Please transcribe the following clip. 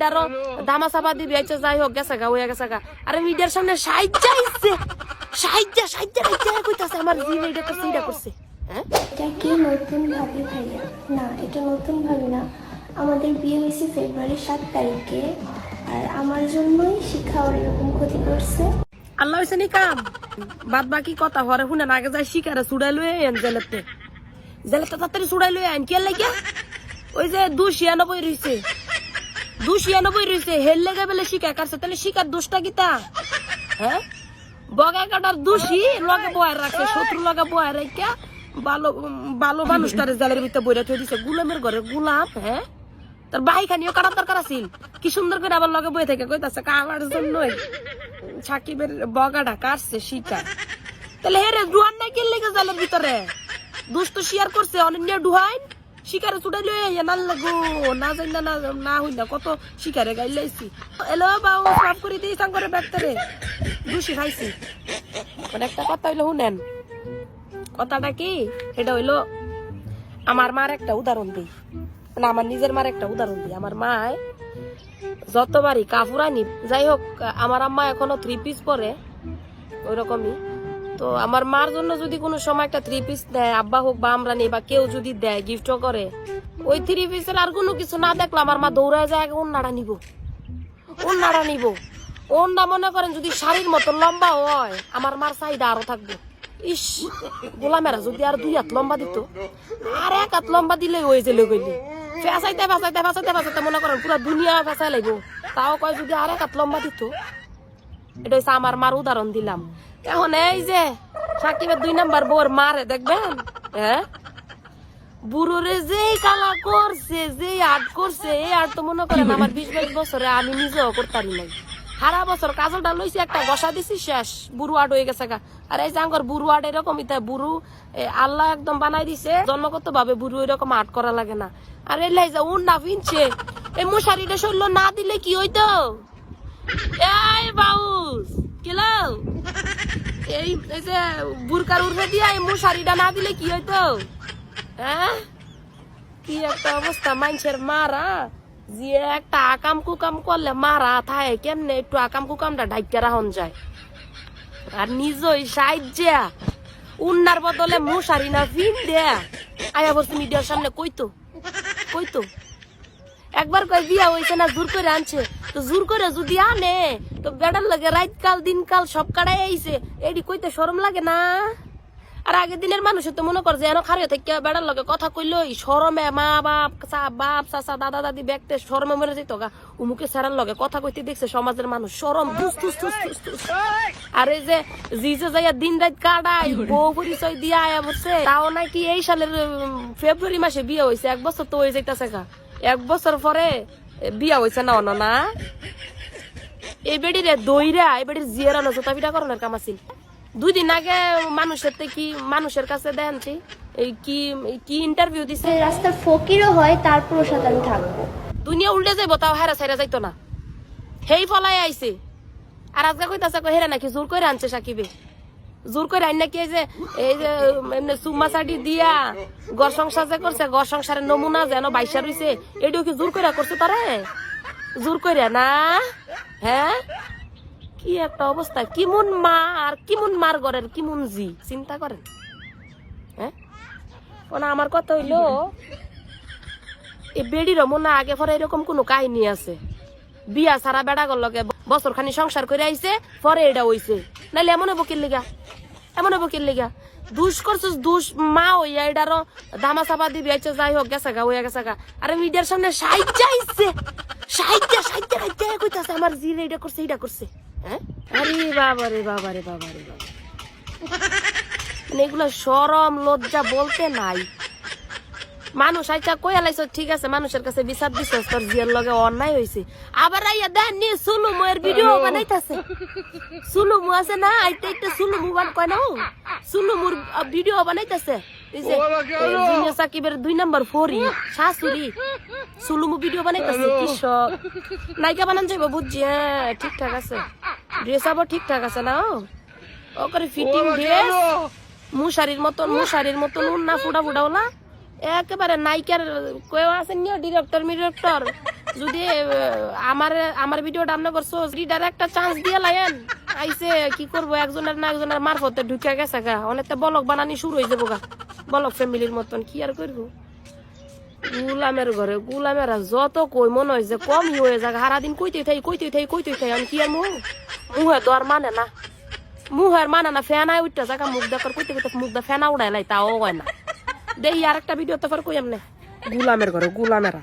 এটারও দামা চাপা দিবি আচ্ছা যাই হোক গেছে গা হয়ে গেছে গা আরে মিডিয়ার সামনে সাইজা ইচ্ছে সাইজা কইতাছে আমার জিন এটা করছে এটা করছে হ্যাঁ এটা কি নতুন ভাবি ভাইয়া না এটা নতুন ভাবি না আমাদের বিয়ে হয়েছে ফেব্রুয়ারির 7 তারিখে আর আমার জন্যই শিখা ওর এরকম ক্ষতি করছে আল্লাহ হইছে নি কাম বাদ বাকি কথা হরে শুনে না আগে যাই শিকারে ছুড়াই লই আইন জেলেতে তাড়াতাড়ি ছুড়াই লই আইন কে লাগে ওই যে 296 রইছে হেল লেগে বলে শিকা কাটছে তাহলে শিকার দোষটা কিতা হ্যাঁ বগা কাটার দোষী লগে বয় রাখছে শত্রু লগে বয় রাখা ভালো মানুষটারে জেলের ভিতরে বইরা থই দিছে গোলামের ঘরে গোলাম হ্যাঁ তার বাই খানিও কাটার দরকার আছিল কি সুন্দর করে আবার লগে বই থেকে কইতাছে আমার জন্যই সাকিবের বগাটা কাটছে শিকার তাহলে হেরে ডুহান না কি লেগে জেলের ভিতরে দুষ্ট শেয়ার করছে অনন্য ডুহাইন শিকারে ছুটাই লই না লাগো না যাই না হই না কত শিকারে গাই লাইছি এলো বাউ সব করে দিই সাঙ্গরে ব্যাগটারে দুষি খাইছি মানে একটা কথা হইলো শুনেন কথাটা কি এটা হইলো আমার মার একটা উদাহরণ দিই মানে আমার নিজের মার একটা উদাহরণ দিই আমার মায় যতবারই কাপড় আনি যাই হোক আমার আম্মা এখনো 3 পিস পরে ওইরকমই তো আমার মার জন্য যদি কোনো সময় একটা 3 পিস দেয় আব্বা হোক বা আমরা নেই বা কেউ যদি দেয় গিফটও করে ওই 3 পিসের আর কোনো কিছু না দেখলে আমার মা দৌড়ায় যায় ওন্নাটা নিব ওন্না মনে করেন যদি শাড়ির মতো লম্বা হয় আমার মার চাহিদা আরো থাকবে ইস গোলামেরা যদি আর 2 হাত লম্বা দিত আর 1 হাত লম্বা দিলে হয়ে যেলে গইলি ফেসাইতে মনে করেন পুরো দুনিয়া ফেসাই লাগবো তাও কয় যদি আর 1 হাত লম্বা দিত এটা হচ্ছে আমার মার উদাহরণ দিলাম এখন এই যে সাকিবের 2 নাম্বার বউর মারে দেখবেন হ্যাঁ বুড়োরে যেই কালা করছে যেই আট করছে এই আট তো মনে করেন আমার 20-22 বছরে আমি নিজেও করতারি নাই সারা বছর কাজলটা লইছি একটা গসা দিছি শেষ বুড়ো আট হয়ে গেছে গা আর এই জাঙ্গর বুড়ো আট এরকমই তাই বুড়ো আল্লাহ একদম বানাই দিছে জন্মগত ভাবে বুড়ো এরকম আট করা লাগে না আর এলাই যা উন না ফিনছে এই মশারিটা শরীর না দিলে কি হইতো এই বাউস কিলো এই যে বুরকার উঠে দিয়া এই মশারিটা না দিলে কি হইতো হ্যাঁ কি একটা অবস্থা মানুষের মারা যে একটা আকাম কুকাম করলে মারা থাকে কেমনে একটু আকাম কুকামটা ঢাইকা রাখন যায় আর নিজই সাইজা উন্নার বদলে মশারি না ফিন দেয়া আয়া বস্তু মিডিয়ার সামনে কইতো একবার কই বিয়া হইছে না জোর করে আনছে তো জোর করে যদি আনে তো বেড়ার লাগে রাত কাল দিন কাল সব কাটাই আইছে এডি কইতে শরম লাগে না আর আগের দিনের মানুষ তো মনে করে যে এন খারে থেকে বেড়ার লগে কথা কইলো শরমে মা বাপ চাচা দাদা দাদি ব্যাগতে শরমে মরে যেত গা উমুকে সারার লগে কথা কইতে দেখছে সমাজের মানুষ শরম আর এই যে জিজে যাইয়া দিন রাত কাটাই বউ পরিচয় দিয়া আয়া বসে তাও নাকি এই সালের ফেব্রুয়ারি মাসে বিয়ে হয়েছে 1 বছর তো হয়ে যাইতেছে গা 1 বছর পরে বিয়া হয়েছে না না এই বেড়িরে দইরা এই বেড়ির জিয়ারানো জোতাপিটা করণের কাম আছিল 2 দিন আগে মানুষের কাছে দেখছি এই কি ইন্টারভিউ দিছে রাস্তার ফকিরও হয় তারপরও সাথে আমি থাকবো দুনিয়া উল্টে যাইব তাও হেরা ছাইরা যাইতো না হেই ফলাই আইছে আর আজকে কইতাছে হেরা নাকি জোর করে আনছে সাকিবে জোর করে আইন নাকি এই যে এমনি সুম্মা সাডি দিয়া ঘর সংসার যে করছে ঘর সংসারের নমুনা যেন বাইসা রইছে এটাও কি জোর করে করছে তারে জোর করে না হ্যাঁ কি একটা অবস্থা কিমন মা আর কিমন মার ঘরের কিমন জি চিন্তা করেন হ্যাঁ আমার কথা হইলো এই বেড়ির মনে আগে পরে এরকম কোন কাহিনী আছে বিয়া সারা বেড়া গল লগে বছর খানি সংসার করে আইছে পরে এটা হইছে নাইলে এমন বকির লিগা দুষ করছিস দুষ মা হইয়া এটারও দামা চাপা দিবি আচ্ছা যাই হোক গেছে গা হইয়া গেছে গা আরে মিডিয়ার সামনে সাইজা কইতাছে আমার জিরে এটা করছে হ্যাঁ আরে বাবারে মানে এগুলো শরম লজ্জা বলতে নাই মানুষ আইসা কইয়া লাইছ ঠিক আছে মানুষের কাছে বিচার দিছ তোর জিয়ার লগে অন্যায় হইছে আবার আইয়া দেন নি সুলুমু এর ভিডিও বানাইতাছে সুলুমু আছে না আইতে একটা সুলুমু কয় না সুলুমুর ভিডিও বানাইতাছে এই যে জুনিয়র সাকিবের 2 নাম্বার ফরি শাশুড়ি সুলুমু ভিডিও বানাইতাছে কি সব নায়িকা বানান যাইব বুঝছি হ্যাঁ ঠিকঠাক আছে ড্রেস আবার ঠিকঠাক আছে না ও করে ফিটিং ড্রেস মুশারির মতন উন্না ফুটা ওলা একেবারে নায়িকার কেউ আছেন ডিরেক্টর যদি আমার ভিডিওটা আপনি করছো রিডার একটা চান্স দিয়ে লাইন আইসে কি করবো একজনের না একজনের মারফতে ঢুকে গেছে গা অনেকটা বলক বানানি শুরু হয়ে যাবো গা বলক ফ্যামিলির মতন কি আর করবো গুলামের ঘরে গুলামেরা যত কই মনে হয় যে কমই হয়ে যাক সারাদিন কইতে থাই আমি কি আর মুহে তো আর মানে না মুহের মানে না ফ্যানায় উঠতে জায়গা মুখ দেখার কইতে মুখ দা ফ্যানা উড়াই লাই তাও হয় না দেই আর একটা ভিডিও তো ফের কই এমনি গুলামের ঘরে গুলামেরা